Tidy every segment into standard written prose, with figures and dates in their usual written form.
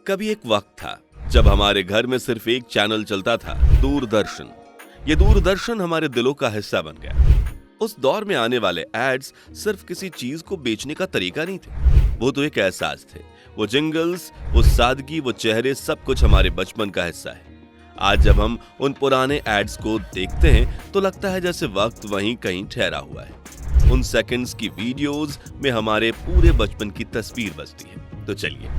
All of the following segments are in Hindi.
कभी एक वक्त था जब हमारे घर में सिर्फ एक चैनल चलता था, दूरदर्शन। ये दूरदर्शन हमारे दिलों का हिस्सा बन गया। उस दौर में आने वाले एड्स सिर्फ किसी चीज को बेचने का तरीका नहीं थे, वो तो एक एहसास थे। वो जिंगल्स, वो सादगी, वो चेहरे, सब कुछ हमारे बचपन का हिस्सा है। आज जब हम उन पुराने एड्स को देखते हैं तो लगता है जैसे वक्त वहीं कहीं ठहरा हुआ है। उन सेकंड्स की वीडियोस में हमारे पूरे बचपन की तस्वीर बसती है। तो चलिए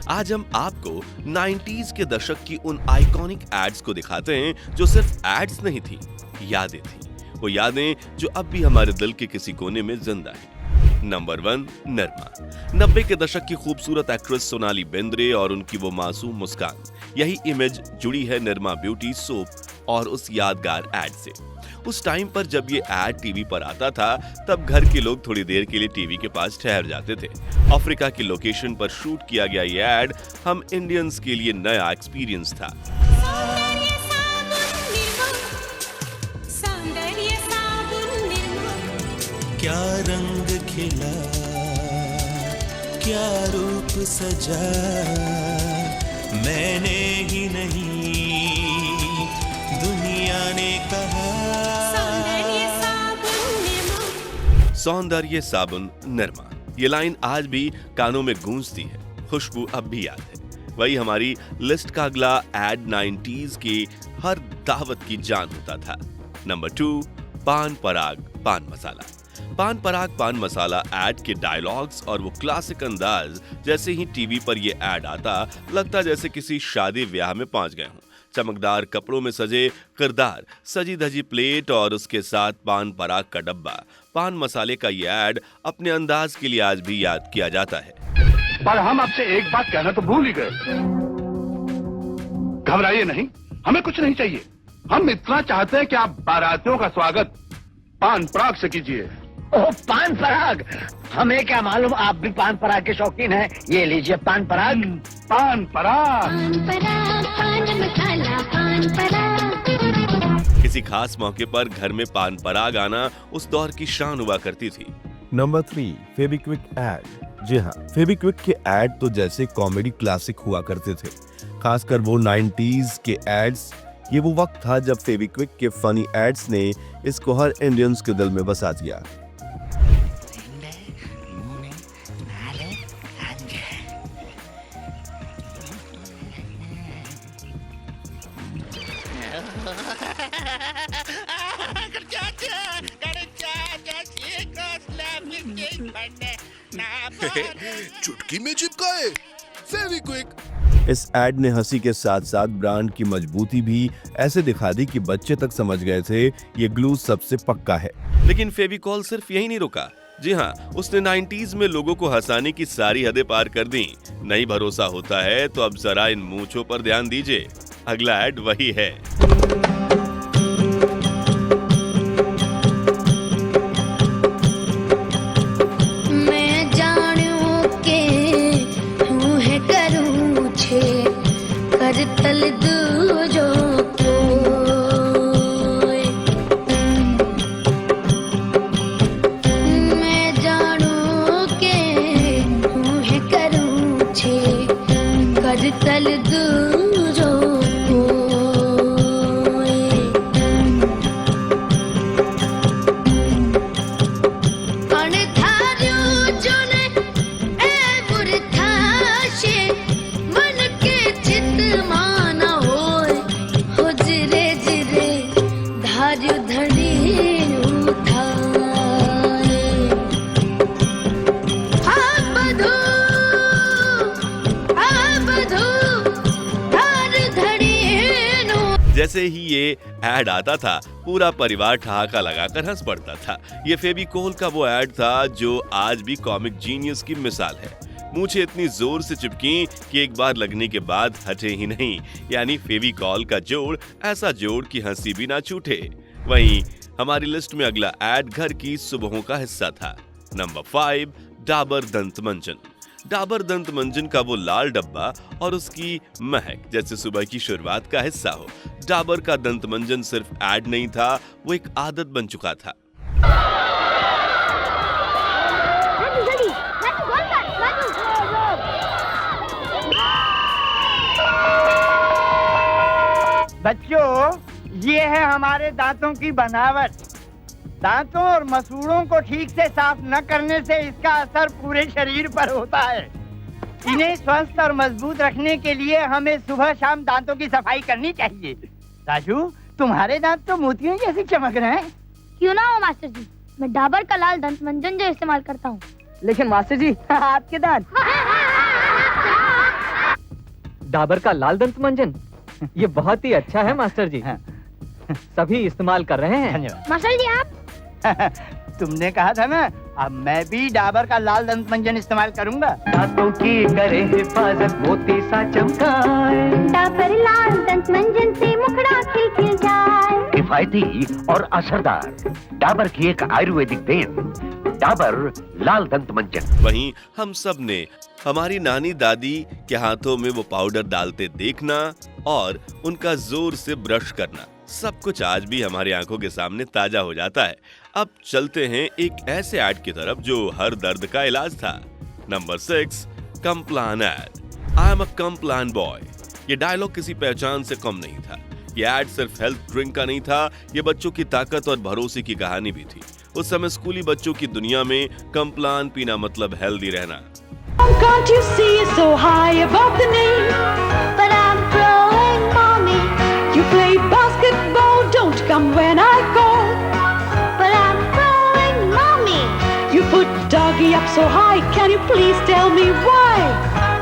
आज हम आपको 90s के दशक की उन आइकॉनिक एड्स को दिखाते हैं जो सिर्फ एड्स नहीं थी, यादें थी। वो यादें जो अब भी हमारे दिल के किसी कोने में जिंदा है। नंबर 1, नरमा। 90 के दशक की खूबसूरत एक्ट्रेस सोनाली बेंद्रे और उनकी वो मासूम मुस्कान, यही इमेज जुड़ी है निरमा ब्यूटी सोप और उस यादगार एड से। उस टाइम पर जब ये एड टीवी पर आता था तब घर के लोग थोड़ी देर के लिए टीवी के पास ठहर जाते थे। अफ्रीका की लोकेशन पर शूट किया गया ये एड हम इंडियंस के लिए नया एक्सपीरियंस था। क्या रंग खिला, क्या रूप सजा, मैंने ही नहीं दुनिया ने कहा। सौंदर्य साबुन निरमा, ये लाइन आज भी कानों में गूंजती है, खुशबू अब भी याद है। वही हमारी लिस्ट का अगला एड 90s की हर दावत की जान होता था। नंबर 2, पान पराग पान मसाला। पान पराग पान मसाला एड के डायलॉग्स और वो क्लासिक अंदाज, जैसे ही टीवी पर ये एड आता लगता जैसे किसी शादी ब्याह में पहुंच गए हों। चमकदार कपड़ों में सजे किरदार, सजी धजी प्लेट और उसके साथ पान पराग का डब्बा। पान मसाले का ये एड अपने अंदाज के लिए आज भी याद किया जाता है। पर हम आपसे एक बात कहना तो भूल ही गए। घबराइए नहीं, हमें कुछ नहीं चाहिए। हम इतना चाहते हैं कि आप बारातियों का स्वागत पान पराग से कीजिए। ओह, पान पराग, हमें क्या मालूम आप भी पान पराग के शौकीन हैं। ये लीजिए पान पराग। पान पराग, पान मसाला, पान पराग। किसी खास मौके पर घर में पान पराग आना उस दौर की शान हुआ करती थी। Number 3, Fevikwik add. जी हाँ, फेविक्विक के एड तो जैसे कॉमेडी क्लासिक हुआ करते थे, खासकर वो 90s के एड्स। ये वो वक्त था जब फेविक्विक के फनी एड्स ने इसको हर इंडियंस के दिल में बसा दिया। चुटकी में चिपकाए फेविक्विक। इस एड ने हंसी के साथ साथ ब्रांड की मजबूती भी ऐसे दिखा दी कि बच्चे तक समझ गए थे ये ग्लू सबसे पक्का है। लेकिन फेविकॉल सिर्फ यही नहीं रुका। जी हाँ, उसने 90s में लोगों को हंसाने की सारी हदें पार कर दी। नहीं भरोसा होता है तो अब जरा इन मूंछों पर ध्यान दीजिए। अगला एड वही है। जैसे ही ये एड आता था पूरा परिवार ठहाका लगाकर हंस पड़ता था। ये फेविकोल का वो एड था जो आज भी कॉमिक जीनियस की मिसाल है। मूंछें इतनी जोर से चिपकी कि एक बार लगने के बाद हटे ही नहीं, यानी फेविकॉल का जोड़, ऐसा जोड़ कि हंसी भी ना छूटे। वहीं हमारी लिस्ट में अगला एड घर की सुबहों का हिस्सा था। नंबर 5, डाबर दंत मंजन। डाबर दंत मंजन का वो लाल डब्बा और उसकी महक जैसे सुबह की शुरुआत का हिस्सा हो। डाबर का दंत मंजन सिर्फ एड नहीं था, वो एक आदत बन चुका था। बच्चों, ये है हमारे दांतों की बनावट। दांतों और मसूड़ों को ठीक से साफ न करने से इसका असर पूरे शरीर पर होता है। इन्हें स्वस्थ और मजबूत रखने के लिए हमें सुबह शाम दांतों की सफाई करनी चाहिए। राजू, तुम्हारे दांत तो मोतियों जैसे चमक रहे हैं। क्यों ना हो मास्टर जी, मैं डाबर का लाल दंत मंजन जो इस्तेमाल करता हूँ। लेकिन मास्टर जी, आपके दांत। डाबर का लाल दंत मंजन, ये बहुत ही अच्छा है मास्टर जी। सभी इस्तेमाल कर रहे हैं। धन्यवाद। मास्टर जी आप तुमने कहा था ना, अब मैं भी डाबर का लाल दंत मंजन इस्तेमाल करूंगा। दांतों की करे हिफाजत मोती सा चमकाए, डाबर लाल दंत मंजन से मुखड़ा खिल जाए। किफायती और असरदार डाबर की एक आयुर्वेदिक देन, डाबर लाल दंत मंजन। वहीं हम सब ने हमारी नानी दादी के हाथों में वो पाउडर डालते देखना और उनका जोर से ब्रश करना, सब कुछ आज भी हमारी आंखों के सामने ताजा हो जाता है। अब चलते हैं एक ऐसे ऐड की तरफ जो हर दर्द का इलाज था। Number 6, Complan add. I am a Complan boy. ये डायलॉग किसी पहचान से कम नहीं था। ये ऐड सिर्फ हेल्थ ड्रिंक का नहीं था, ये बच्चों की ताकत और भरोसे की कहानी भी थी। उस समय स्कूली बच्चों की दुनिया में कॉम्प्लान पीना मतलब हेल्दी रहना। Can't you see it's so high above the knee? But I'm growing, mommy. You play basketball, don't come when I call. But I'm growing, mommy. You put doggy up so high, can you please tell me why?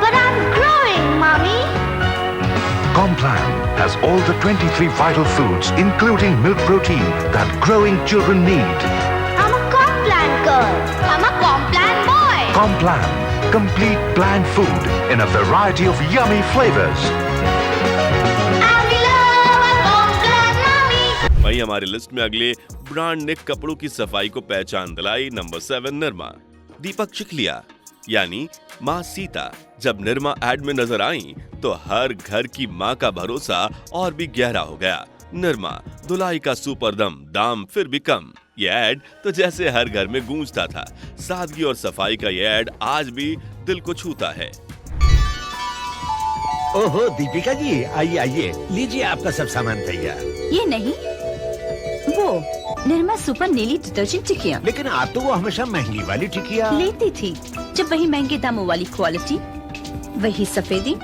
But I'm growing, mommy. Complan has all the 23 vital foods, including milk protein, that growing children need. I'm a Complan girl. I'm a Complan boy. Complan, complete plant food in a variety of yummy flavors. I love a Complan, mommy. वही हमारी लिस्ट में अगले ब्रांड ने कपड़ों की सफाई को पहचान दिलाई। नंबर 7, निरमा। दीपक चिखलिया यानी माँ सीता जब निरमा एड में नजर आई तो हर घर की माँ का भरोसा और भी गहरा हो गया। निरमा, धुलाई का सुपर दम, दाम फिर भी कम। ये ऐड तो जैसे हर घर में गूंजता था। सादगी और सफाई का ये ऐड आज भी दिल को छूता है। ओहो दीपिका जी, आइए आइए, लीजिए आपका सब सामान तैयार। ये नहीं, वो निर्मा सुपर नीली डिटर्जेंट टिकिया। लेकिन आप तो वो हमेशा महंगी वाली टिकिया लेती थी। जब वही महंगे दामों वाली क्वालिटी, वही सफेदी,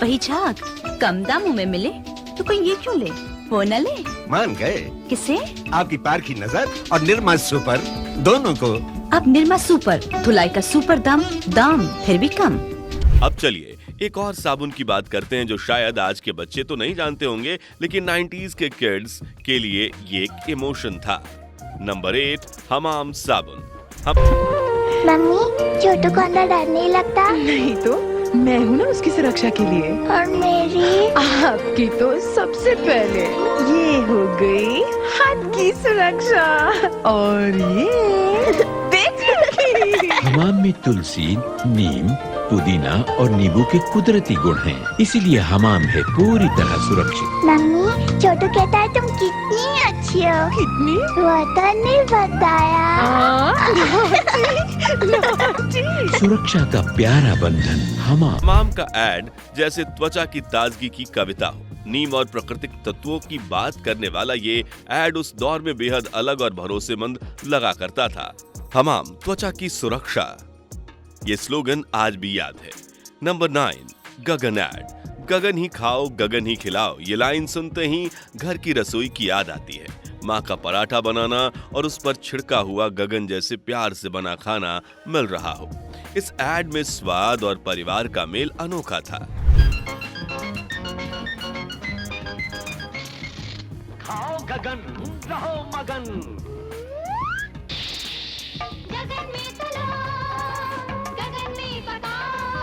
वही झाग कम दामों में मिले तो कोई ये क्यों ले? वो न ले। मान गए? किसे? आपकी पार की नजर और निर्मा सुपर दोनों को। अब निर्मा सुपर, धुलाई का सुपर दाम फिर भी कम। अब चलिए एक और साबुन की बात करते हैं जो शायद आज के बच्चे तो नहीं जानते होंगे, लेकिन 90s के किड्स के लिए ये एक इमोशन था। नंबर 8, हमाम साबुन। मम्मी, छोटू को अंदर डर नहीं लगता? नहीं तो मैं हूँ ना उसकी सुरक्षा के लिए। और मेरी? आपकी तो सबसे पहले। ये हो गई हाथ की सुरक्षा और ये देखिए। हमाम में तुलसी, नीम, पुदीना और नींबू के कुदरती गुण हैं, इसीलिए हमाम है पूरी तरह सुरक्षित। मम्मी, छोटू कहता है तुम कितनी अच्छी हो। कितनी? वो तो नहीं बताया। सुरक्षा का प्यारा बंधन हमाम। हमाम का ऐड जैसे त्वचा की ताजगी की कविता हो। नीम और प्राकृतिक तत्वों की बात करने वाला ये ऐड उस दौर में बेहद अलग और भरोसेमंद लगा करता था। हमाम, त्वचा की सुरक्षा, ये स्लोगन आज भी याद है। नंबर 9, गगन ऐड। गगन ही खाओ, गगन ही खिलाओ, ये लाइन सुनते ही घर की रसोई की याद आती है। माँ का पराठा बनाना और उस पर छिड़का हुआ गगन जैसे प्यार से बना खाना मिल रहा हो। इस ऐड में स्वाद और परिवार का मेल अनोखा था। खाओ गगन, रहो मगन। गगन में चलो, गगन में पकाओ,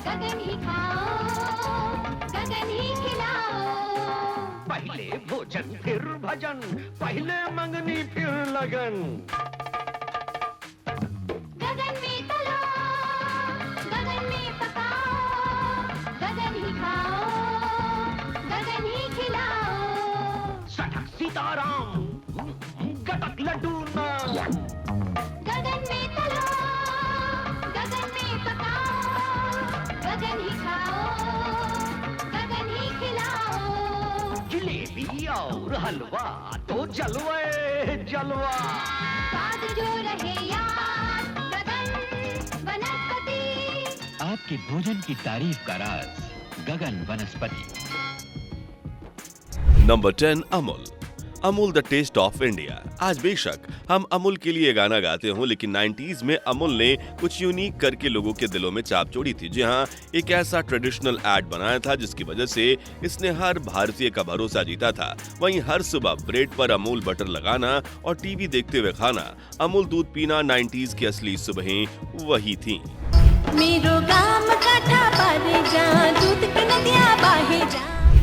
गगन ही खाओ, गगन ही खिलाओ। पहले भोजन फिर भजन, पहले मंगनी फिर लगन। गगन में चलो, गगन में पकाओ, गगन ही खाओ, गगन ही खिलाओ। सटक सीताराम, गटक लड्डू नाम। गगन में चलो, गगन में पकाओ, गगन ही खाओ, गगन ही खिलाओ। और हलवा तो जलवे जलवा। आपके भोजन की तारीफ का राज गगन वनस्पति। Number 10 Amul. Amul the taste of India. आज बेशक हम अमूल के लिए गाना गाते हों, लेकिन 90s में अमूल ने कुछ यूनिक करके लोगों के दिलों में छाप छोड़ी थी। जी हाँ, एक ऐसा ट्रेडिशनल एड बनाया था जिसकी वजह से इसने हर भारतीय का भरोसा जीता था। वहीं हर सुबह ब्रेड पर अमूल बटर लगाना और टीवी देखते हुए खाना, अमूल दूध पीना 90s की असली सुबहें वही थी।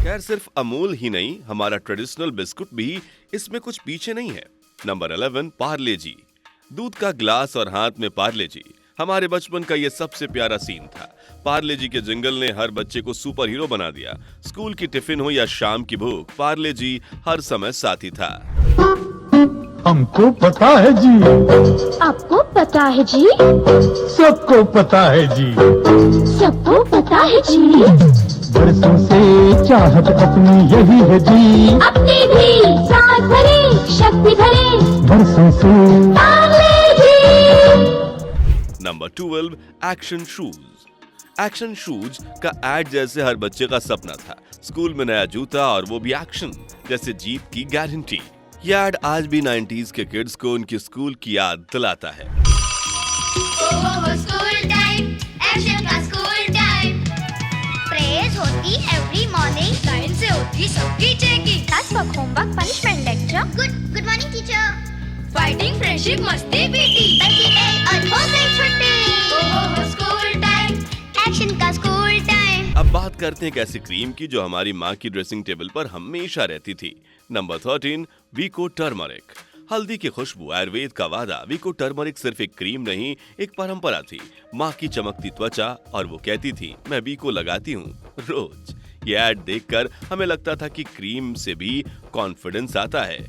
खैर सिर्फ अमूल ही नहीं, हमारा ट्रेडिशनल बिस्कुट भी इसमें कुछ पीछे नहीं है। नंबर 11 पार्ले जी। दूध का ग्लास और हाथ में पार्ले जी, हमारे बचपन का ये सबसे प्यारा सीन था। पार्ले जी के जिंगल ने हर बच्चे को सुपर हीरो बना दिया। स्कूल की टिफिन हो या शाम की भूख, पार्ले जी हर समय साथी था। हमको पता है जी, आपको पता है जी, सबको पता है जी, सबको पता है जी, बरसों से चाहत अपनी यही है जी, अपनी भी साथ भरे शक्ति भरे बरसों से Parle G. Number 12 action shoes. Action shoes का एड जैसे हर बच्चे का सपना था। स्कूल में नया जूता और वो भी एक्शन, जैसे जीत की गारंटी। ये एड आज भी 90s के किड्स को उनकी स्कूल की याद दिलाता है। स्कूल टाइम, एक्शन का स्कूल टाइम, प्रेयर्स होती एवरी मॉर्निंग, टाइम से होती सबकी checking, class work, homework, punishment, lecture, good morning teacher, fighting, friendship, मस्ती, पीटी, और हो गई छुट्टी। स्कूल टाइम, एक्शन का स्कूल टाइम। अब बात करते हैं एक ऐसी क्रीम की जो हमारी माँ की ड्रेसिंग टेबल पर हमेशा रहती थी। नंबर 13 वीको टर्मरिक। हल्दी की खुशबू, आयुर्वेद का वादा। वीको टर्मरिक सिर्फ एक क्रीम नहीं, एक परंपरा थी। माँ की चमकती त्वचा और वो कहती थी, मैं वीको लगाती हूँ रोज। ये ऐड देखकर हमें लगता था कि क्रीम से भी कॉन्फिडेंस आता है।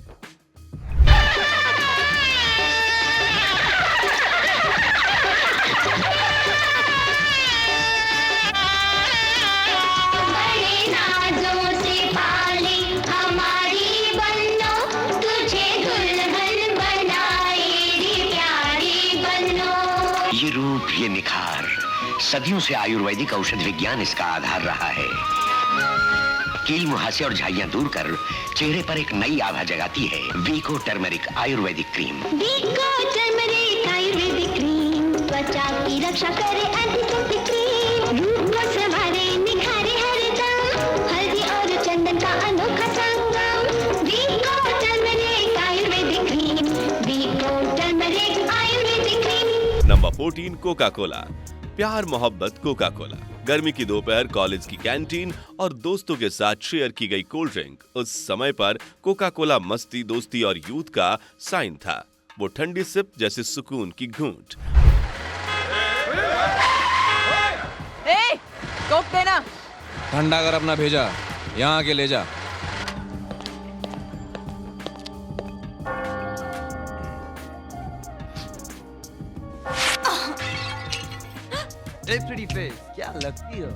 ये रूप, ये निखार, सदियों से आयुर्वेदिक औषध विज्ञान इसका आधार रहा है। कील मुहासे और झाइयां दूर कर चेहरे पर एक नई आभा जगाती है वीको turmeric ayurvedic cream. Vicco turmeric ayurvedic cream, त्वचा की रक्षा करे, एंटीसेप्टिक क्रीम, रूप को संवारे, निखारे हरदम, हल्दी और चंदन का अनोखा संगम। Vicco turmeric ayurvedic cream, Vicco turmeric ayurvedic cream. Number 14 Coca Cola. प्यार मोहब्बत कोका कोला। गर्मी की दोपहर, कॉलेज की कैंटीन और दोस्तों के साथ शेयर की गई कोल्ड ड्रिंक। उस समय पर कोका कोला मस्ती, दोस्ती और यूथ का साइन था। वो ठंडी सिप जैसे सुकून की घूंट। कोक देना। ठंडा कर अपना भेजा, यहाँ आके ले जा। प्रिटी फेस, क्या लगती हो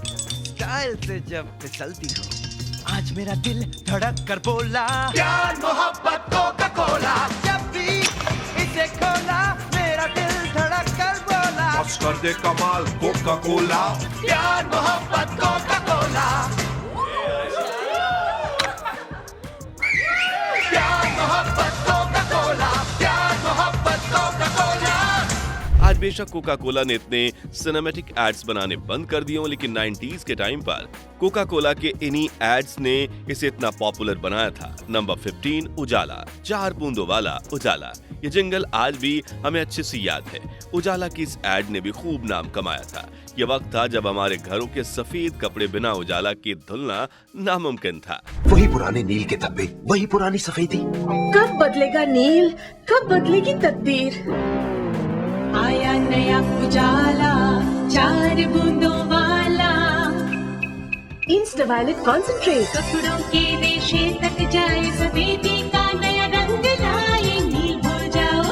स्टाइल से जब फिसलती हो। आज मेरा दिल धड़क कर बोला, प्यार मोहब्बत कोका कोला। जब भी इसे खोला मेरा दिल धड़क कर बोला, बस कर दे कमाल कोका कोला। प्यार मोहब्बत कोका कोला। प्यार मोहब्बत कोका कोला, प्यार मोहब्बत कोका कोला। आज बेशक कोका कोला ने इतने सिनेमैटिक एड्स बनाने बंद कर दिए हों, लेकिन 90s के टाइम पर कोका कोला के इन्हीं एड्स ने इसे इतना पॉपुलर बनाया था। नंबर 15 उजाला। 4 बूंदों वाला उजाला। ये जिंगल आज भी हमें अच्छे से याद है। उजाला की इस एड ने भी खूब नाम कमाया था। ये वक्त था जब हमारे घरों के सफेद कपड़े बिना उजाला के धुलना नामुमकिन था। वही पुराने नील के धब्बे, वही पुरानी सफेदी। कब बदलेगा नील, कब बदलेगी तकदीर। आया नया उजाला, 4 बूंदों वाला। इंस्टा वायलेट कॉन्सेंट्रेट, कपड़ों के रेशे तक जाए, सफेदी का नया रंग लाए। नील भूल जाओ,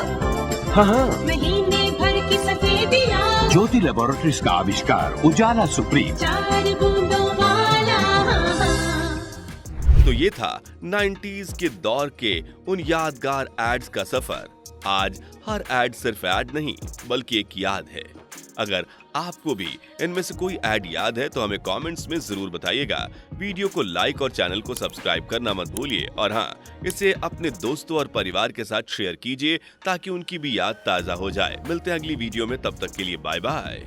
हाँ, महीने भर की सफेदियाँ। ज्योति लैबोरेटरीज का आविष्कार उजाला सुप्रीम। 4 बूंदों वाला। तो तो ये था 90s के दौर के उन यादगार एड्स का सफर। आज हर एड सिर्फ एड नहीं बल्कि एक याद है। अगर आपको भी इनमें से कोई एड याद है तो हमें कमेंट्स में जरूर बताइएगा। वीडियो को लाइक और चैनल को सब्सक्राइब करना मत भूलिए और हाँ, इसे अपने दोस्तों और परिवार के साथ शेयर कीजिए ताकि उनकी भी याद ताजा हो जाए। मिलते हैं अगली वीडियो में, तब तक के लिए बाय बाय।